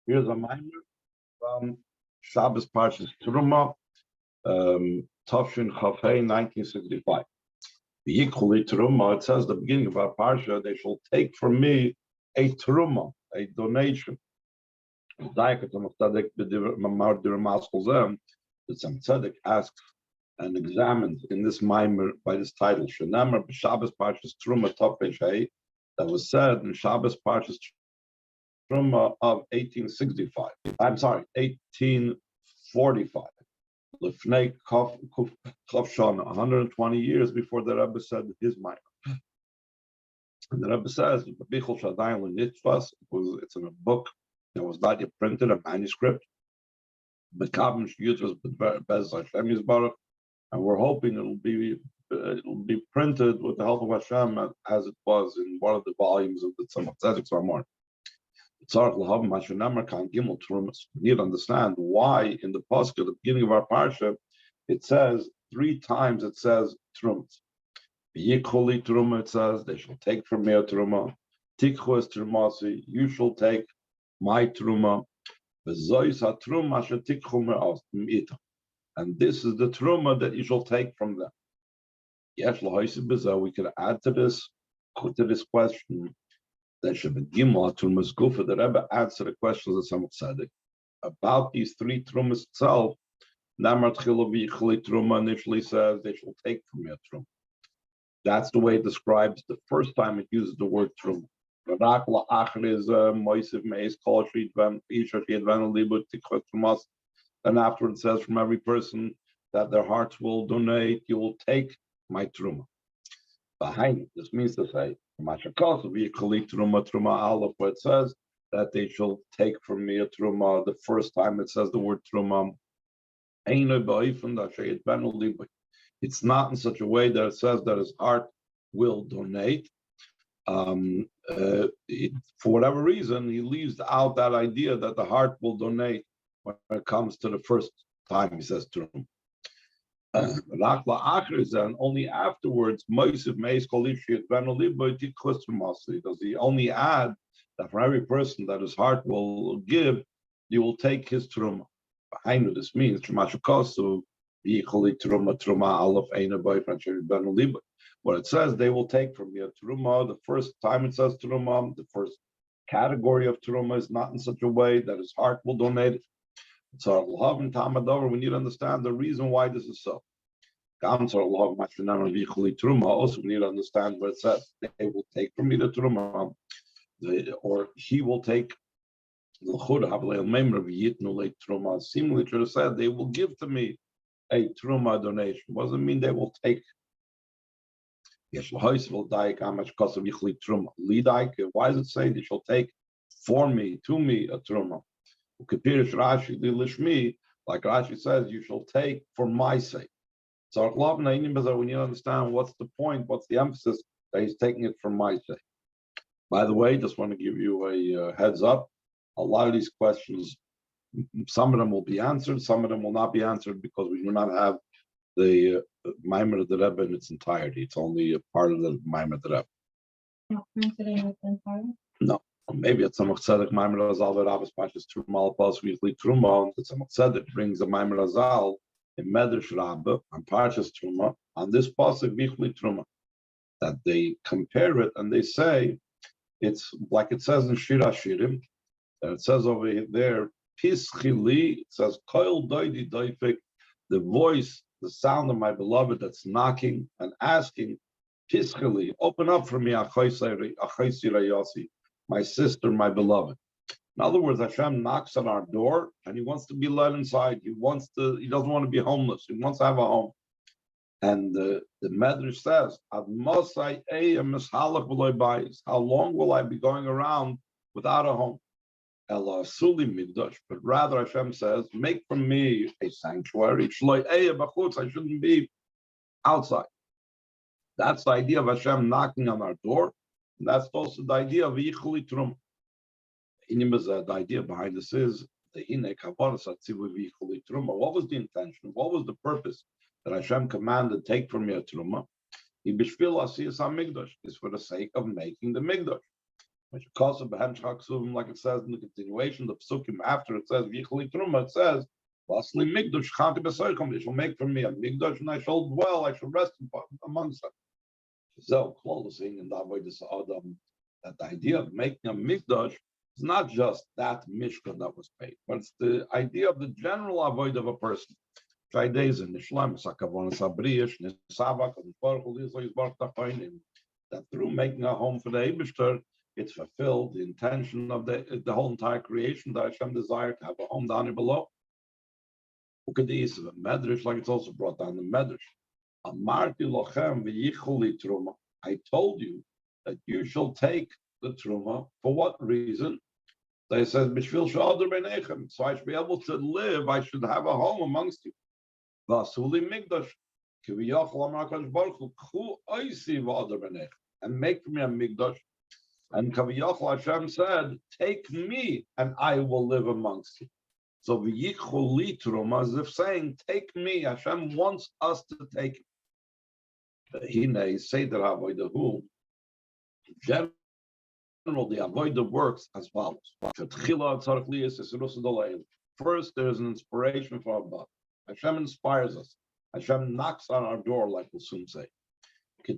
Here's a mimer from Shabbos Parshas Truma, Tafshin Chafei, 1965. V'yikhu Truma, it says the beginning of our parsha, they shall take from me a truma, a donation. The Tzaddik asks and examines in this mimer by this title, Shenamar Shabbos Parshas Truma Tafshin, that was said in Shabbos Parshas Truma of 1865. I'm sorry, 1845. Lefnei Kofshan, 120 years before the Rebbe said his mimer. And the Rebbe says, it's in a book that was not yet printed, a manuscript. And we're hoping it'll be printed with the help of Hashem as it was in one of the volumes of the Tzemach Tzedek's Ramon. We need to understand why in the pasuk at the beginning of our parsha it says 3 times it says trumas. V'yikhu truma, it says they shall take from me a truma. Tikhu es trumasi, you shall take my truma. V'zois hatruma asher tikhu me'ita, and this is the truma that you shall take from them. Yes, we could add to this question. That should be Gimel Trumas Gufa. The Rebbe answered the questions of some Tzaddik about these 3 trumas itself. Namar Tchila V'yichli Truma initially says they shall take from your truma. That's the way it describes the first time it uses the word truma. Radak la'achar is moisiv meis kol shidvan isha shidvan libut tikvat trumas. And after it says from every person that their hearts will donate, you will take my truma. Behind it, this means to say, where it says that they shall take from me a truma. The first time it says the word truma, it's not in such a way that it says that his heart will donate. For whatever reason, he leaves out that idea that the heart will donate when it comes to the first time he says truma. And only afterwards, does he only add that for every person that his heart will give, you will take his truma. Behind this means what it says, they will take from you truma. The first time it says truma, the first category of truma is not in such a way that his heart will donate it. So we need to understand the reason why this is so. Also, we need to understand what it says. They will take from me the truma, or he will take. Seemingly should have said they will give to me a truma donation. Doesn't mean they will take. Why does it say they shall take for me, to me, a truma? Like Rashi says, you shall take for my sake. So we need to understand what's the point, what's the emphasis that he's taking it for my sake. By the way, just want to give you a heads up. A lot of these questions, some of them will be answered, some of them will not be answered because we do not have the Maimer of the Rebbe in its entirety. It's only a part of the Maimer of the Rebbe. Not printed in its entirety? No. Maybe at Tzemach Tzedek Maimer Razal V'Rabbos Parshas Truma Alpas Weekly Truma, and Tzemach Tzedek brings the Maimer Razal in Medrash Rabbah on Parshas Truma on this pasuk V'yichli Truma, that they compare it and they say it's like it says in Shir Hashirim, and it says over there Pischili, it says Koil Doidi Doifik, the voice, the sound of my beloved that's knocking and asking, Pischili, open up for me, Achaisi Rayasi, my sister, my beloved. In other words, Hashem knocks on our door and he wants to be let inside. He doesn't want to be homeless. He wants to have a home. And the Medrash says, how long will I be going around without a home? But rather Hashem says, make from me a sanctuary. I shouldn't be outside. That's the idea of Hashem knocking on our door. And that's also the idea of V'yichli Truma. The idea behind this is the what was the intention? What was the purpose that Hashem commanded take from me a truma? Is for the sake of making the mikdash. Which because of behem shchaksuvim, like it says in the continuation, the psukim after it says v'yichli truma, it says lastly migdosh chanti b'soichom. They shall make for me a migdosh, and I shall dwell. I shall rest amongst them. So closing in the avodas adam, that the idea of making a migdosh is not just that mishkan that was paid, but it's the idea of the general avoid of a person. That through making a home for the Eibishter, it's fulfilled the intention of the whole entire creation that Hashem desired to have a home down here below. Ukadis of a medrash, like it's also brought down the medrash. Amarti lochem v'yichuli truma. I told you that you shall take the truma. For what reason? They said, B'shvil she'adur b'nechem. So I should be able to live. I should have a home amongst you. V'asuli migdash. Kiviyachol amar HaKadosh Baruch Hu, K'chu oisi v'adur b'nechem. And make for me a migdash. And Kaviyachol Hashem said, take me and I will live amongst you. So v'yichuli li truma, as if saying, take me. Hashem wants us to take him. Hine say that avodah hu. In general, the avodah works as follows. First, there is an inspiration from above. Hashem inspires us. Hashem knocks on our door, like we'll soon say. To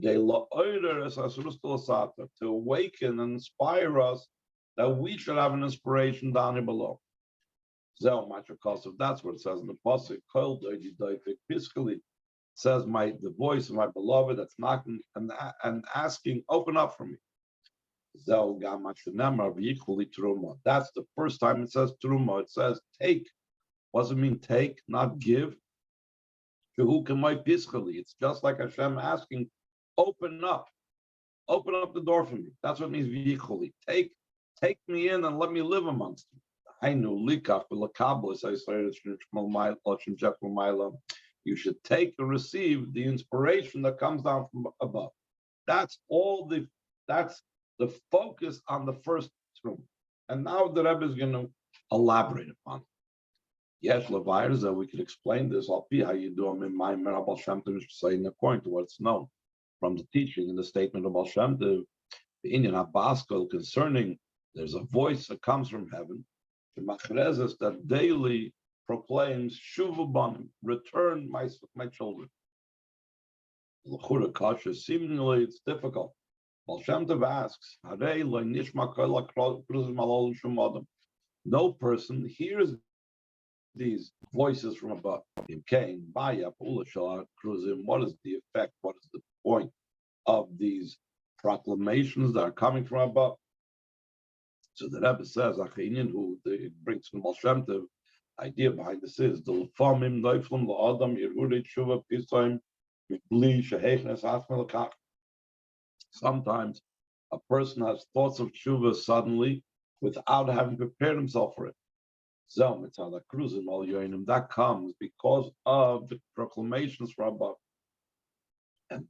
awaken and inspire us that we should have an inspiration down here below. That's what it says in the pasuk. It says, the voice of my beloved that's knocking and asking, open up for me. That's the first time it says Truma. It says take. What does it mean take, not give? It's just like Hashem asking, open up the door for me. That's what it means. V'yichuli. Take me in and let me live amongst you. You should take and receive the inspiration that comes down from above. That's the focus on the first room. And now the Rebbe is going to elaborate upon it. Yes, Leviathan, that we could explain this. I'll be how you do them in my Baal Shem Tov saying according to what's known from the teaching in the statement of Baal Shem Tov, the Indian Abbaskel concerning there's a voice that comes from heaven, the Machrezes that daily proclaims Shuvu Banim, return my children. L'chura kasha, seemingly it's difficult. Baal Shem Tov asks, no person hears these voices from above. What is the effect? What is the point of these proclamations that are coming from above? So the Rebbe says, who brings from Baal Shem Tov, idea behind this is the sometimes a person has thoughts of tshuva suddenly without having prepared himself for it. That comes because of the proclamations from above. And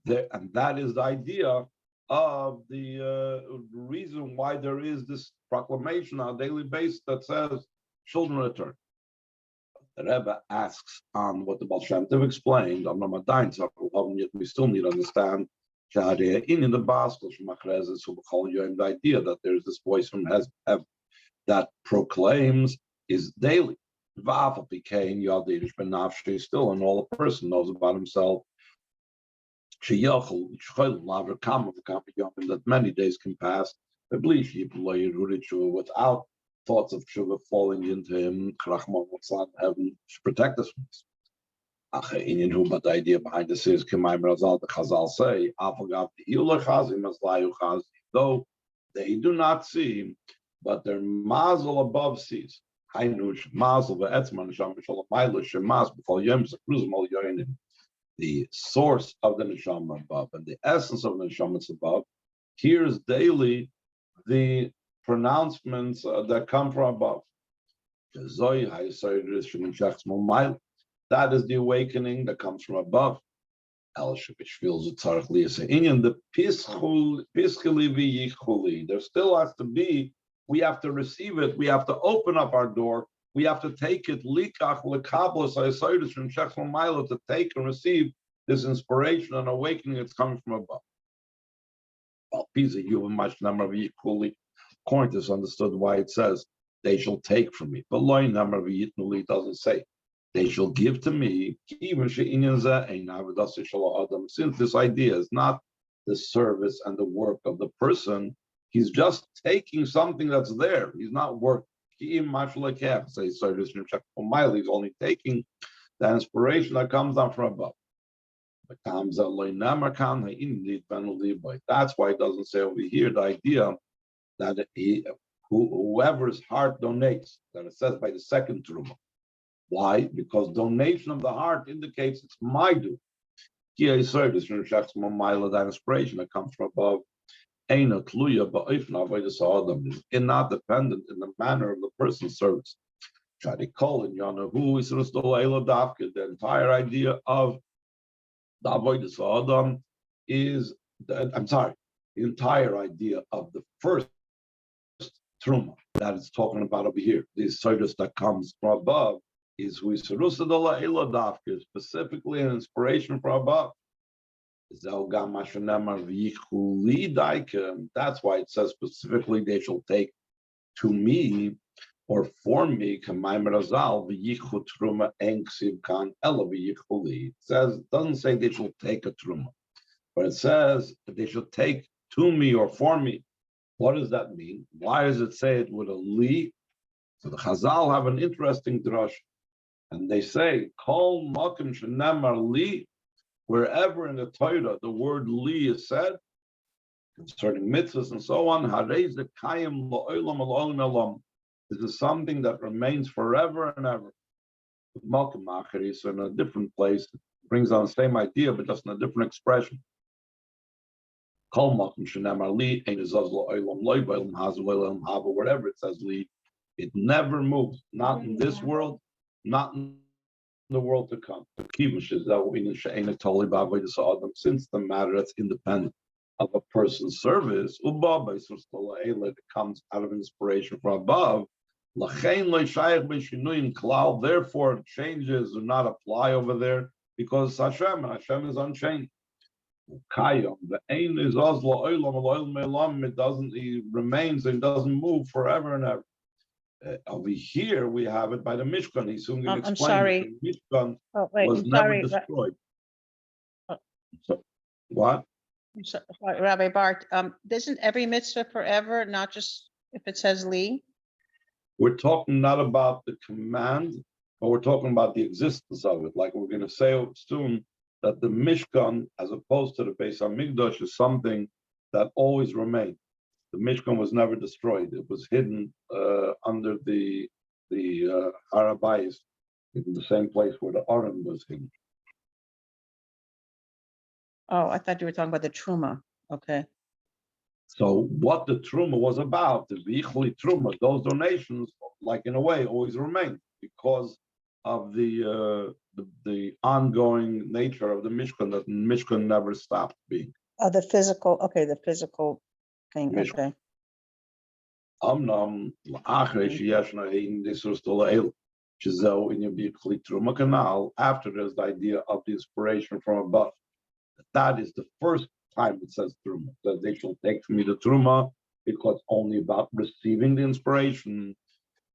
that is the idea of the reason why there is this proclamation on a daily basis that says children return. The Rebbe asks on what the Baal Shem Tov explained on Ramadan, so we still need to understand in the Baskel the idea that there is this voice from heaven that proclaims is daily. Still, and all a person knows about himself. That many days can pass without thoughts of tshuva falling into him. Heaven should protect us from this. But the idea behind this is, the Chazal say, though they do not see, but their mazel above sees. The source of the neshama above and the essence of the neshama above hears daily the pronouncements that come from above. That is the awakening that comes from above. There still has to be, we have to receive it, we have to open up our door, we have to take it, to take and receive this inspiration and awakening that's coming from above. according to this, understood why it says they shall take from me. But loy namar v'yitnu doesn't say they shall give to me. Even she'inyan zeh ein avodas shel adam. Since this idea is not the service and the work of the person, he's just taking something that's there. He's not working. He's only taking the inspiration that comes down from above. That's why it doesn't say over here the idea that whoever's heart donates, that it says by the second Truma. Why? Because donation of the heart indicates it's my due. That inspiration that comes from above. Is not dependent in the manner of the person's service. Try to call in Yanahu is the entire idea of the avodas Adam is the entire idea of the first Truma that it's talking about over here. This service that comes from above is specifically an inspiration from above. That's why it says specifically they shall take to me or for me. It says, doesn't say they shall take a truma, but it says that they shall take to me or for me. What does that mean? Why does it say it with a li? So the Chazal have an interesting drush, and they say, Kol makim shenamar li. Wherever in the Torah the word li is said concerning mitzvahs and so on, this is something that remains forever and ever. Malkim Macharis in a different place brings on the same idea, but just in a different expression. Whatever it says li, it never moves, not in this world, not in the world to come. Since the matter that's independent of a person's service, it comes out of inspiration from above. Therefore, changes do not apply over there because Hashem is unchanged. It doesn't. He remains and doesn't move forever and ever. Over here we have it by the Mishkan. He's soon going to explain. I'm sorry. The Mishkan was never sorry. destroyed. So, what? Sorry, Rabbi Bart, isn't every mitzvah forever, not just if it says li? We're talking not about the command, but we're talking about the existence of it. Like we're going to say soon that the Mishkan, as opposed to the Beis Hamikdash, is something that always remains. The Mishkan was never destroyed. It was hidden under the Harabayis, in the same place where the Aron was hidden. Oh, I thought you were talking about the Truma. Okay. So what the Truma was about, the V'yichli Truma, those donations, like in a way, always remain because of the ongoing nature of the Mishkan, that Mishkan never stopped being. Oh, the physical thing. Okay. After there's the idea of the inspiration from above. That is the first time it says Truma, that they shall take from me the Truma, because only about receiving the inspiration.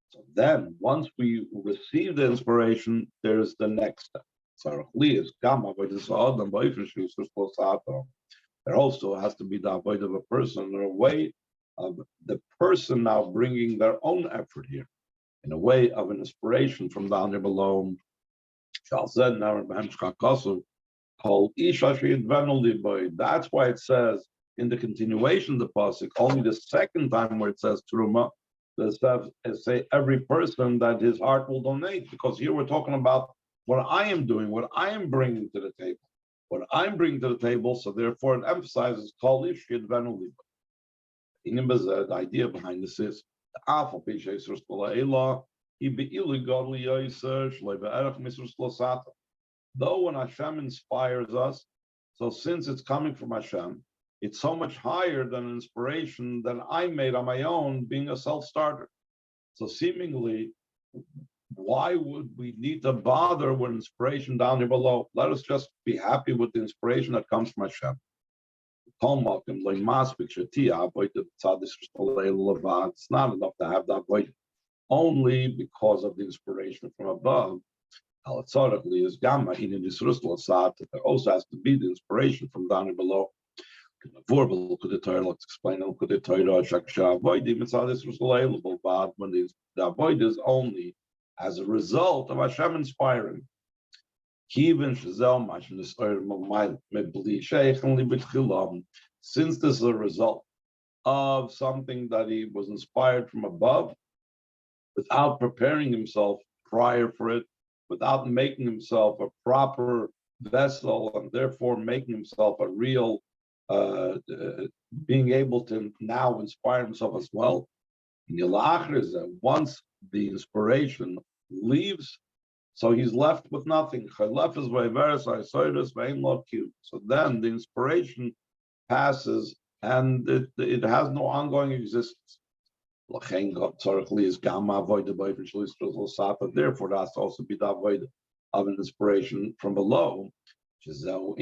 So then, once we receive the inspiration, there's the next step. There also has to be the avoid of a person in a way of the person now bringing their own effort here, in a way of an inspiration from down there below. That's why it says in the continuation of the pasuk, only the second time where it says Truma, it say every person that his heart will donate, because here we're talking about what I am doing, what I am bringing to the table. What I'm bringing to the table, so therefore it emphasizes Kol Ish Yidvenu Libo. The idea behind this is though when Hashem inspires us, so since it's coming from Hashem, it's so much higher than an inspiration that I made on my own, being a self-starter. So seemingly, why would we need to bother with inspiration down here below? Let us just be happy with the inspiration that comes from Hashem. It's not enough to have that void only because of the inspiration from above. There also has to be the inspiration from down below. Could the Torah explain? Could the Torah when the avoid is only as a result of Hashem inspiring. Since this is a result of something that he was inspired from above, without preparing himself prior for it, without making himself a proper vessel, and therefore making himself a real, being able to now inspire himself as well. Once the inspiration leaves, so he's left with nothing. So then the inspiration passes and it has no ongoing existence. Therefore, that's also be the void of an inspiration from below. That's the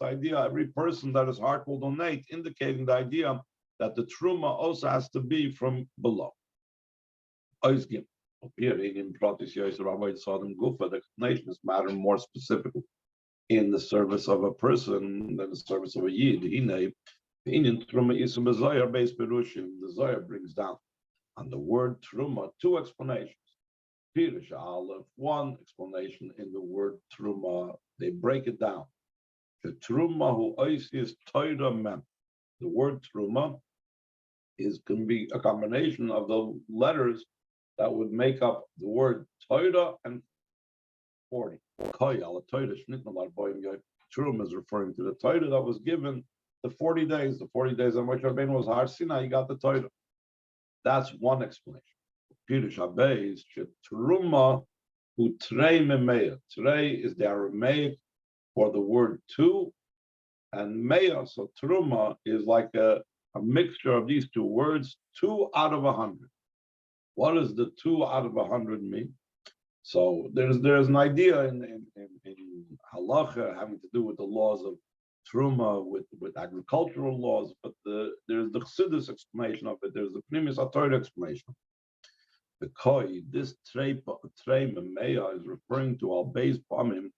idea. Every person that his heart will donate, indicating the idea that the truma also has to be from below. Appearing in Pratis Yosef Rabbi Sodom Gufa, the explanation is matter more specifically in the service of a person than the service of a yid. The Zohar brings down on the word truma two explanations. Pirish Aleph, one explanation in the word truma, they break it down. The truma who is Torah mem. The word truma can be a combination of the letters that would make up the word Torah and 40. Truma is referring to the Torah that was given the 40 days. The 40 days on which Rabbeinu was Har Sinai, you got the Torah. That's one explanation. Pirush Habeis, Truma hu trei memeya. Trei is the Aramaic for the word two, and meya, so Truma is like a mixture of these two words, 2 out of 100. What does the 2 out of 100 mean? So there's an idea in halacha having to do with the laws of truma, with agricultural laws, but there's the chassidus explanation of it. There's the pnimis HaTorah explanation. The koi, this trei memeya is referring to al beis pamim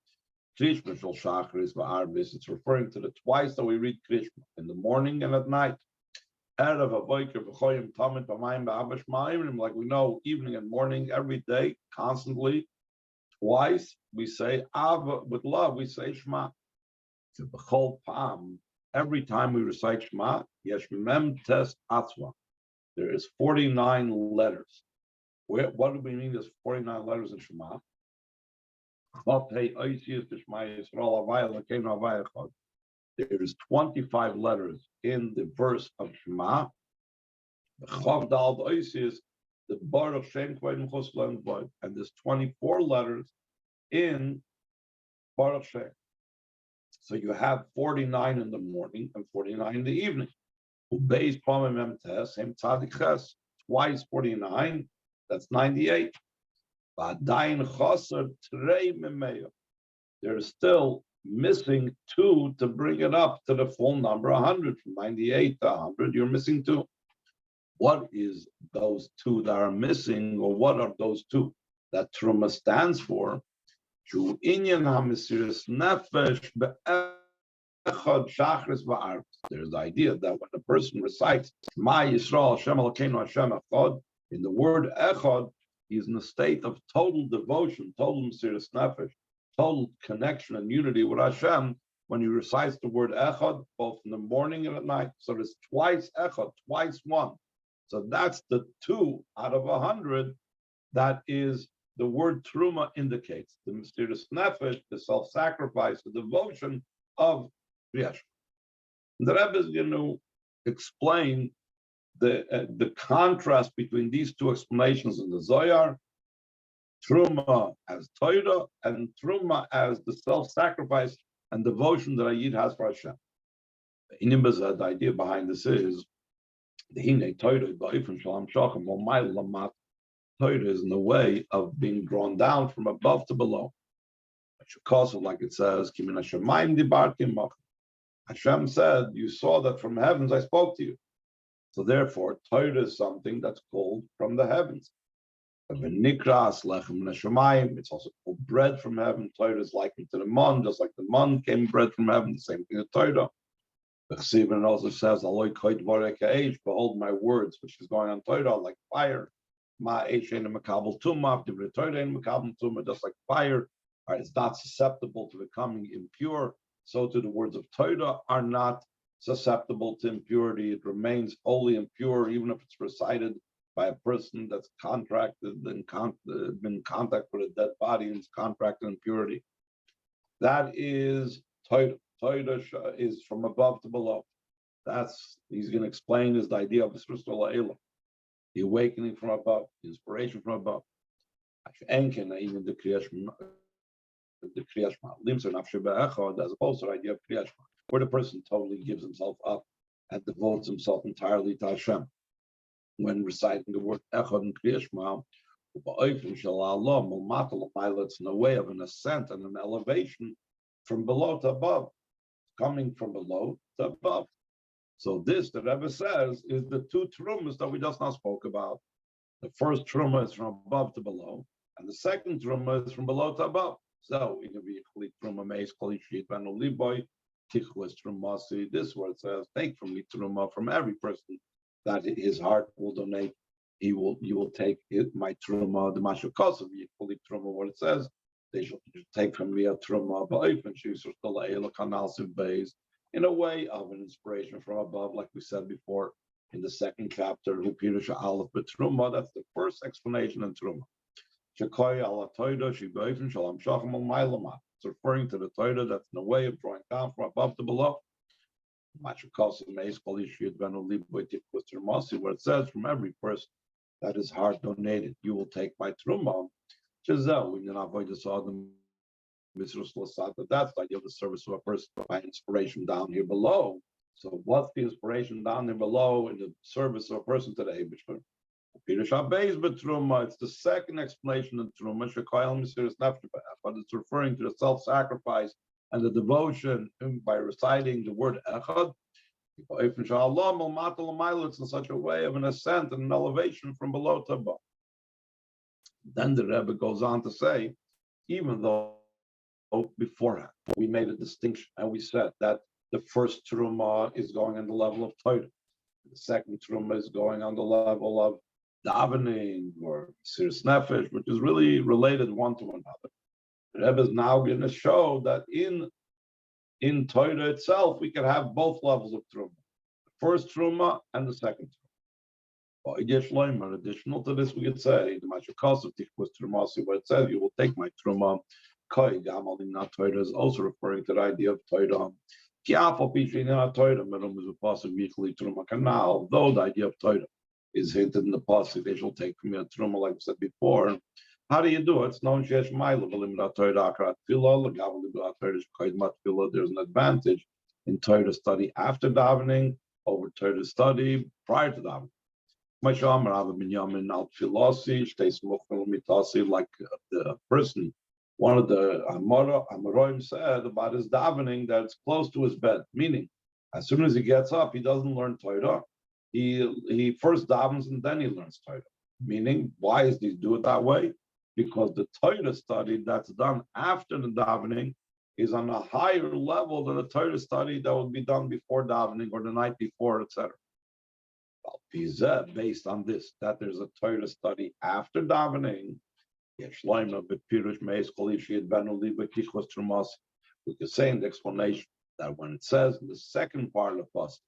krishma shel shachris va'arbis. It's referring to the twice that we read krishma, in the morning and at night. Like we know, evening and morning, every day, constantly, twice, we say Ava, with love, we say Shema. Every time we recite Shema, there is 49 letters. What do we mean there's 49 letters in Shema? There is 25 letters in the verse of Shema. The Baruch Shem Kvayim Choslan Vod, and there's 24 letters in Baruch Shem. So you have 49 in the morning and 49 in the evening. Ubeis Pamim Emtes, Hem Tzadik Ches, twice 49, that's 98. V'adayin Chaser Trei Memeya. There's still missing 2 to bring it up to the full number 100. From 98 to 100, you're missing 2. What is those 2 that are missing, or what are those 2 that Truma stands for? There's the idea that when a person recites Ma Yisrael Hashem Elokeinu Hashem Echad, in the word Echad, he's in a state of total devotion, total Mesiras Nefesh, total connection and unity with Hashem when he recites the word Echad, both in the morning and at night. So there's twice Echad, twice 1. So that's the 2 out of 100 that is the word Truma indicates. The Mesiras Nefesh, the self-sacrifice, the devotion of Kriyash. The Rebbe is going to explain the contrast between these 2 explanations in the Zohar, Truma as Torah, and Truma as the self-sacrifice and devotion that a Yid has for Hashem. The idea behind this is the Torah is in the way of being drawn down from above to below. Like it says, Hashem said, you saw that from heavens I spoke to you. So therefore, Torah is something that's called from the heavens. It's also called bread from heaven. Torah is likened to the man, just like the man came bread from heaven, the same thing as Torah. It also says, behold my words, which is going on Torah, like fire. Just like fire, it's not susceptible to becoming impure. So to the words of Torah are not susceptible to impurity. It remains wholly impure, even if it's recited by a person that's contracted and been in contact with a dead body and is contracted impurity. That is Torah. Torah is from above to below. He's going to explain is the idea of the awakening from above, the inspiration from above. Even the Kriyashma, as opposed to the idea of Kriyashma, where the person totally gives himself up and devotes himself entirely to Hashem. When reciting the word Echad and Kriyashma, it's in a way of an ascent and an elevation from below to above, coming from below to above. So this, the Rebbe says, is the two trumas that we just now spoke about. The first truma is from above to below, and the second truma is from below to above. So in the truma meis kol yishid v'anu liboy tichus trumasi. This word says, take from me truma from every person that his heart will donate. You will take my truma, the mashukos of yikuli truma. What it says, they shall take from me a truma, in a way of an inspiration from above, like we said before in the second chapter. Truma. That's the first explanation in truma. It's referring to the Torah that's in a way of drawing down from above to below. Where it says, from every person that his heart donated, you will take my truma. That's the idea of the service of a person by inspiration down here below. So what's the inspiration down here below in the service of a person to the Eibishter? It's the second explanation of Truma, but it's referring to the self-sacrifice and the devotion by reciting the word Echad. It's in such a way of an ascent and an elevation from below to above. Then the Rebbe goes on to say, even though beforehand we made a distinction and we said that the first Truma is going on the level of Torah, the second Truma is going on the level of davening or Siras Nefesh, which is really related one to another. The Rebbe is now going to show that in Torah itself, we can have both levels of Truma, the first Truma and the second Truma. Additional to this, we could say, the Mashakos of Tichus Trumasi, where it says, you will take my Truma. Torah is also referring to the idea of Torah. Although the idea of Torah is hinted in the pasuk, they shall take from me a truma, like we said before. How do you do it? It's known there's an advantage in Torah study after davening over Torah study prior to davening. Like the person, one of the Amoraim said about his davening that it's close to his bed, meaning as soon as he gets up, he doesn't learn Torah. He first davens and then he learns Torah. Meaning, why does he do it that way? Because the Torah study that's done after the davening is on a higher level than the Torah study that would be done before davening or the night before, etc. Based on this, that there's a Torah study after davening, we could say in the explanation that when it says in the second part of us,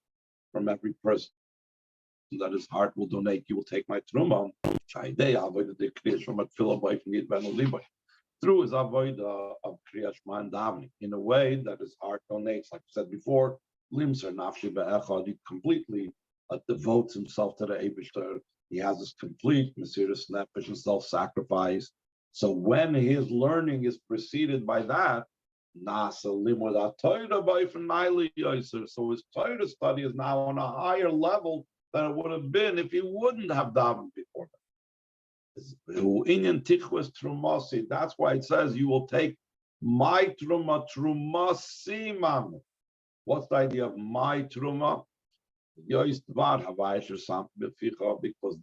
from every person that his heart will donate, you will take my truma. Through his avodah of kriyashma and davening, in a way that his heart donates, like I said before, he completely devotes himself to the Eibishter. He has this complete Mesiras Nefesh and self-sacrifice. So when his learning is preceded by that, so his Torah study is now on a higher level than it would have been if he wouldn't have davened before that. That's why it says you will take my truma, What's the idea of my truma? Because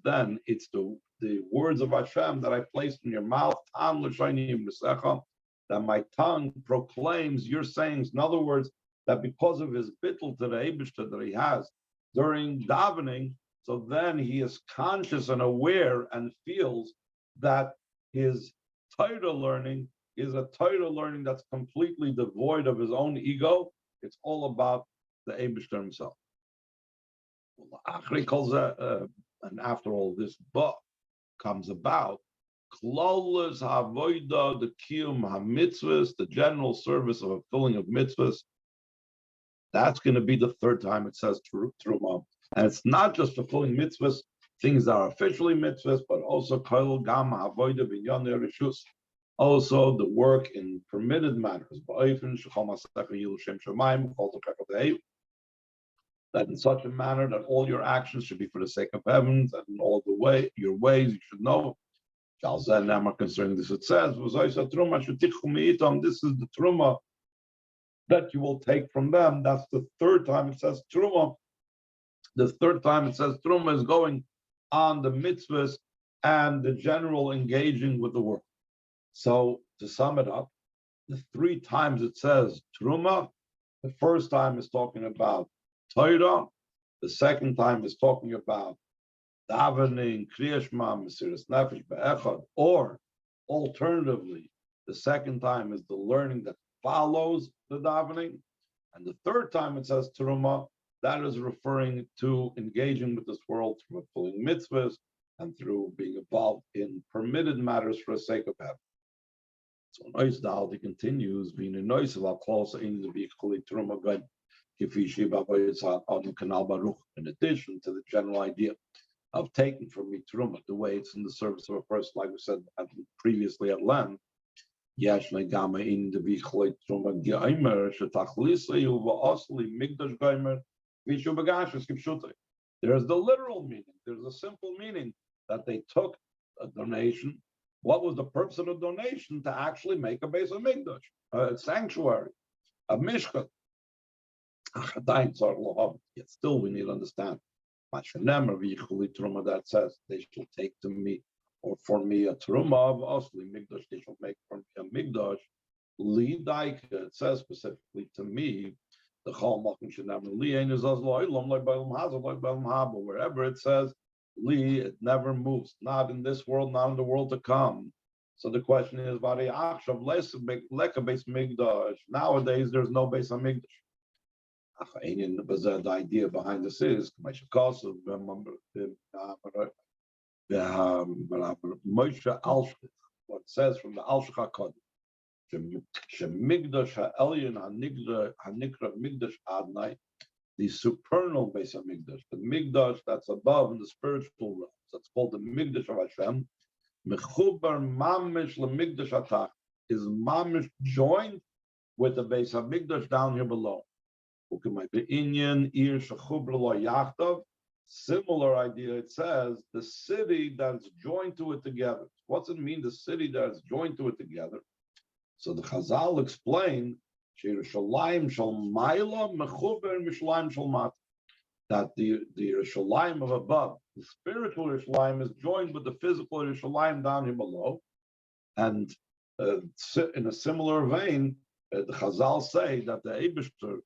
then it's the words of Hashem that I placed in your mouth, that my tongue proclaims your sayings. In other words, that because of his bittul to the Eibishter that he has during davening, so then he is conscious and aware and feels that his Torah learning is a Torah learning that's completely devoid of his own ego. It's all about the Eibishter himself. And after all this book comes about, Klolas Havoida, the Kiyum HaMitzvahs, the general service of a filling of mitzvahs, that's going to be the third time it says Truma. And it's not just fulfilling mitzvahs, things that are officially mitzvahs, but also Kol Gam Havoida B'Yonei Rishus, also the work in permitted matters. That in such a manner that all your actions should be for the sake of heavens, and in all your ways you should know. Concerning this, it says, "This is the truma that you will take from them." That's the third time it says truma. The third time it says truma is going on the mitzvahs and the general engaging with the world. So to sum it up, the three times it says truma, the first time is talking about Torah, the second time is talking about davening, Kriya Shema, Mesiras Nefesh Be'echad, or alternatively, the second time is the learning that follows the davening, and the third time it says Teruma, that is referring to engaging with this world through fulfilling mitzvahs and through being involved in permitted matters for the sake of heaven. So Nois Daldi continues, being a noise of our close in the Vikchuli Teruma God. In addition to the general idea of taking from me truma, the way it's in the service of a person, like we said previously at length, there's the literal meaning. There's a simple meaning that they took a donation. What was the purpose of the donation? To actually make a base of Mikdash, a sanctuary, a mishkan. Yet still, we need to understand. That says they shall take to me or for me a truma of osli migdash. They shall make for me a migdash. It says specifically to me. The wherever it says li, it never moves. Not in this world, not in the world to come. So the question is, nowadays there's no base on migdash. The idea behind this is Moshe what it says from the Al Shachakod. Shemigdash ha'elyon hanikra migdash adnai, the supernal base of migdash, the migdash that's above in the spiritual realms. That's called the migdash of Hashem. Mechubar mamish lemigdash atach, is mamish joined with the base of migdash down here below. Similar idea, it says the city that's joined to it together. What's it mean, the city that's joined to it together? So the Chazal explain that the Yerushalayim of above, the spiritual Yerushalayim, is joined with the physical Yerushalayim down here below. And in a similar vein, the Chazal say that the Eibishter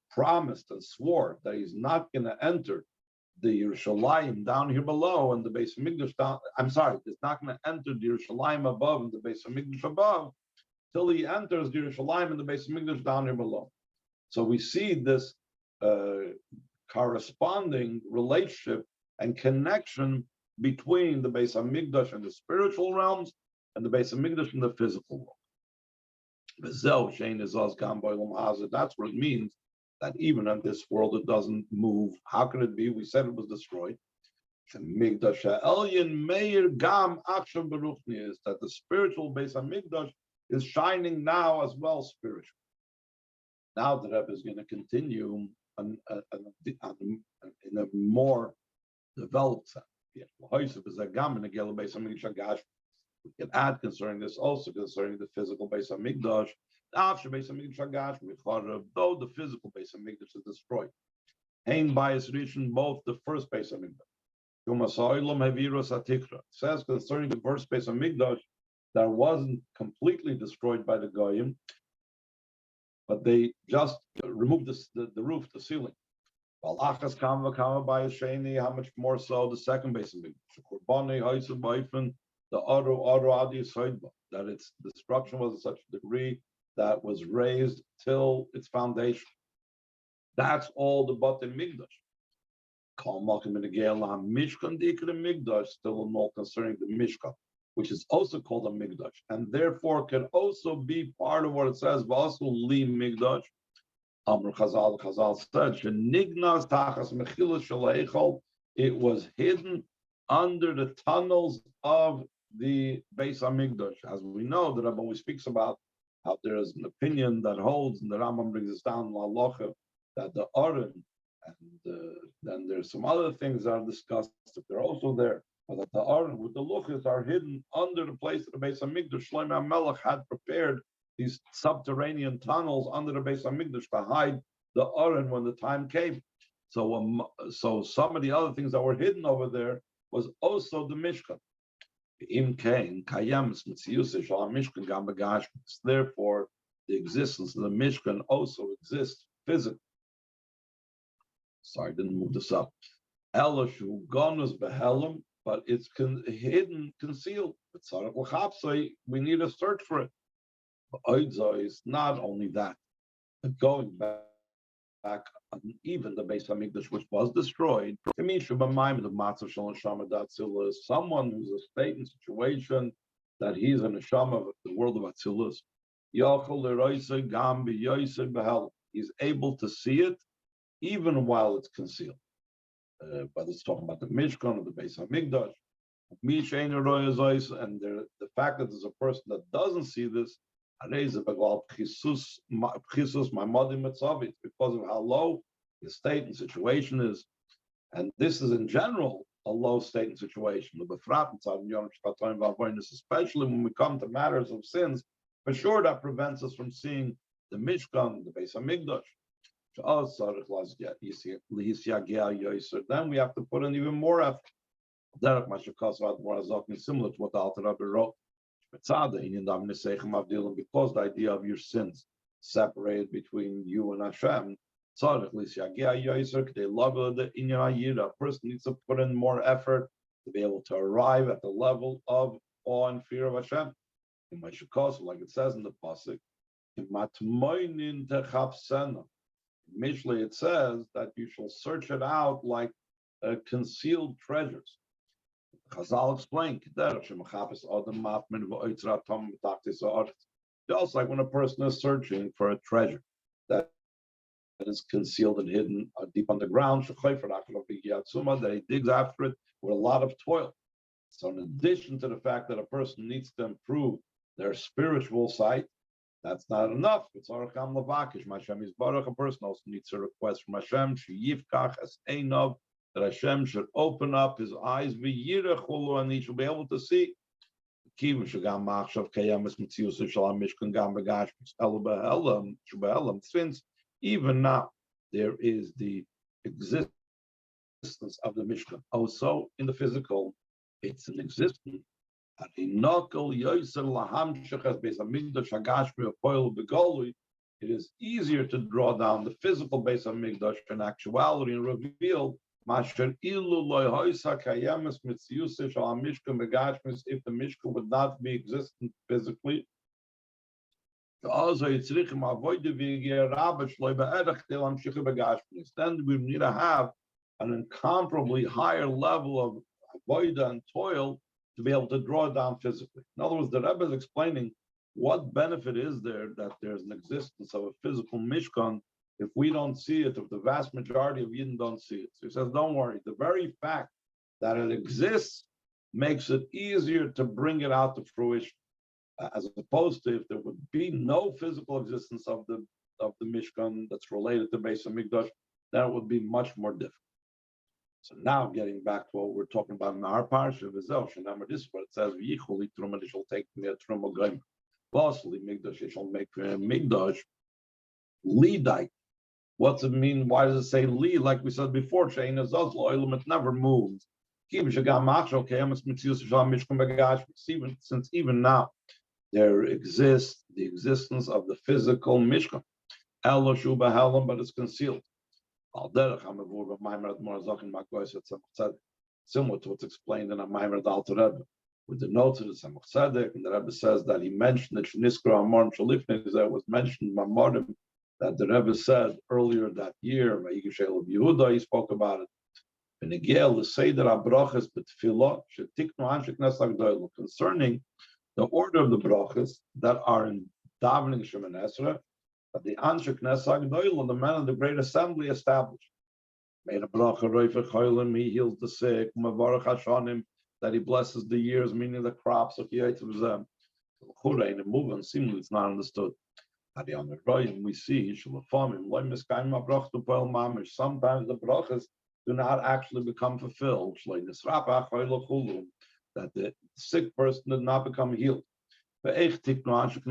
promised and swore that he's not going to enter the Yerushalayim down here below and the base of Mikdash down. I'm sorry, he's not going to enter the Yerushalayim above and the base of Mikdash above till he enters the Yerushalayim and the base of Mikdash down here below. So we see this corresponding relationship and connection between the base of Mikdash and the spiritual realms and the base of Mikdash and the physical realm. That's what it means, that even in this world it doesn't move. How can it be? We said it was destroyed. Is that the spiritual base of Mikdash is shining now as well spiritually. Now the Rebbe is going to continue in a more developed sense. We can add concerning this also concerning the physical base of Mikdash, After Beis Hamikdash Hagashmi Charav, though the physical Beis Hamikdash is destroyed, Hein bias reaching both the first Beis Hamikdash. It says concerning the first Beis Hamikdash that wasn't completely destroyed by the Goyim, but they just removed the roof, the ceiling. How much more so the second Beis Hamikdash? That its destruction was at such a degree that was raised till its foundation. That's all the Batei Migdash. Still more concerning the Mishkan, which is also called a Migdash, and therefore can also be part of what it says, also Li Migdash. Amr Chazal said, it was hidden under the tunnels of the Beis Hamikdash. As we know, the Rebbe always speaks about how there is an opinion that holds, and the Rambam brings us down in Halacha, that the Aron, and then there's some other things that are discussed, that they're also there, but that the Aron with the Luchas are hidden under the place of the Beis Hamikdash. Shlomo HaMelech had prepared these subterranean tunnels under the Beis Hamikdash to hide the Aron when the time came. So some of the other things that were hidden over there was also the Mishkan. Therefore, the existence of the Mishkan also exists physically. Sorry, I didn't move this up. Elishu Gonus Behelim, but it's hidden, concealed. We need to search for it. It's not only that, but going back on even the Beis Hamikdash, which was destroyed, someone who's a state and situation that he's in a shama of the world of Atzilus, he's able to see it even while it's concealed. But it's talking about the Mishkan or the Beis Hamikdash. And the fact that there's a person that doesn't see this, it's because of how low his state and situation is. And this is in general a low state and situation. Especially when we come to matters of sins, for sure that prevents us from seeing the Mishkan, the Beis Hamikdash. Then we have to put in even more effort. Similar to what the Alter Rebbe wrote. Because the idea of your sins separated between you and Hashem, a person needs to put in more effort to be able to arrive at the level of awe and fear of Hashem. Like it says in the pasuk, Mishlei, it says that you shall search it out like concealed treasures. Chazal explained, just like when a person is searching for a treasure that is concealed and hidden deep underground, that he digs after it with a lot of toil. So in addition to the fact that a person needs to improve their spiritual sight, that's not enough. It's a person also needs to request from Hashem, that Hashem should open up his eyes, and he should be able to see. Since even now there is the existence of the Mishkan, also in the physical, it's an existence. It is easier to draw down the physical Beis Hamikdash in actuality and reveal if the Mishkan would not be existent physically. Then we need to have an incomparably higher level of avodah and toil to be able to draw it down physically. In other words, the Rebbe is explaining what benefit is there that there's an existence of a physical Mishkan if we don't see it, if the vast majority of Yidden don't see it. So he says, don't worry, the very fact that it exists makes it easier to bring it out to fruition, as opposed to if there would be no physical existence of the Mishkan that's related to Beis Hamikdash, then it would be much more difficult. So now getting back to what we're talking about in our parsha, this is what it says, V'yichuli Truma, they shall take me a Truma Goyim. Basli Migdash, you shall make Migdash Lidai. What's it mean? Why does it say Li? Like we said before, Shein Azaz Lo'ilam, it never moves. Since even now there exists the existence of the physical Mishkan, but it's concealed. Similar to what's explained in a Maimer Dal Rebbe, with the notes of the Samach Tzedek, and the Rebbe says that he mentioned that Shniskra Amorim Shalifne, that was mentioned by Morim, that the Rebbe said earlier that year, Vayikshel of Yehuda, he spoke about it. Concerning the order of the brachas that are in davening Shemin Esrei, that the Anshe Knesset Agdoil, the men of the great assembly, established. Made a bracha roifech cholim, he heals the sick, mavarach hashanim, that he blesses the years, meaning the crops of Yaitzim Zem. In a movement, seemingly it's not understood. At the other roim, we see sometimes the brachas do not actually become fulfilled. That the sick person did not become healed. How did the Anshe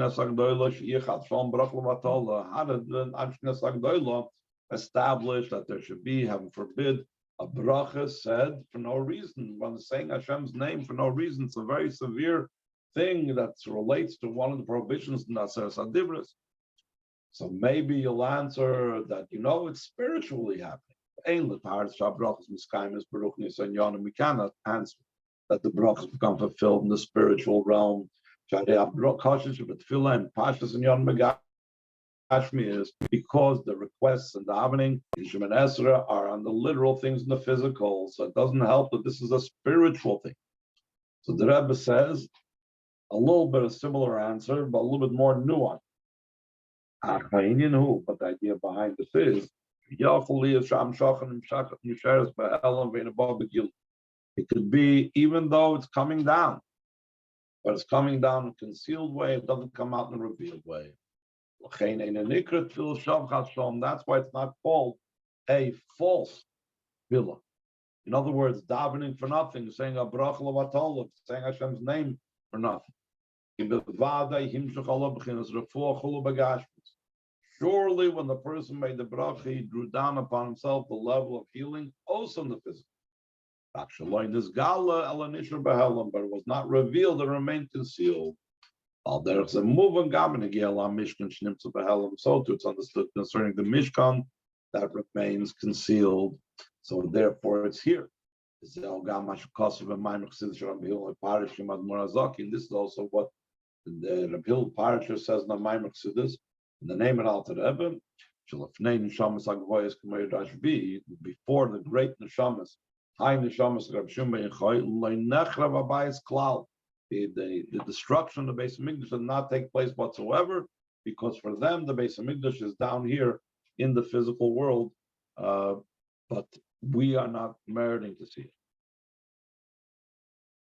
establish that there should be, heaven forbid, a bracha said for no reason, when saying Hashem's name for no reason? It's a very severe thing that relates to one of the prohibitions in Aseres HaDibros. So maybe you'll answer that, it's spiritually happening. We cannot answer that the brachas become fulfilled in the spiritual realm. Is because the requests and davening in Shemin Esrei are on the literal things in the physical, so it doesn't help that this is a spiritual thing. So the Rebbe says a little bit of similar answer, but a little bit more nuanced. But the idea behind this is it could be even though it's coming down, but it's coming down in a concealed way, it doesn't come out in a revealed way. That's why it's not called a false tefillah. In other words, davening for nothing, saying a bracha l'vatol, saying Hashem's name for nothing. Surely, when the person made the bracha, he drew down upon himself the level of healing, also in the physical. But it was not revealed; it remained concealed. So too, it's understood concerning the Mishkan that remains concealed. So therefore, it's here. This is also what the Rabbi Parasha says in the Maimer Chassidus, in the name of Alter Rebbe, before the great neshamas, high neshamas, Reb Shimon ben Yochai, the destruction of the Beis Hamikdash did not take place whatsoever, because for them the Beis Hamikdash is down here in the physical world, but we are not meriting to see it.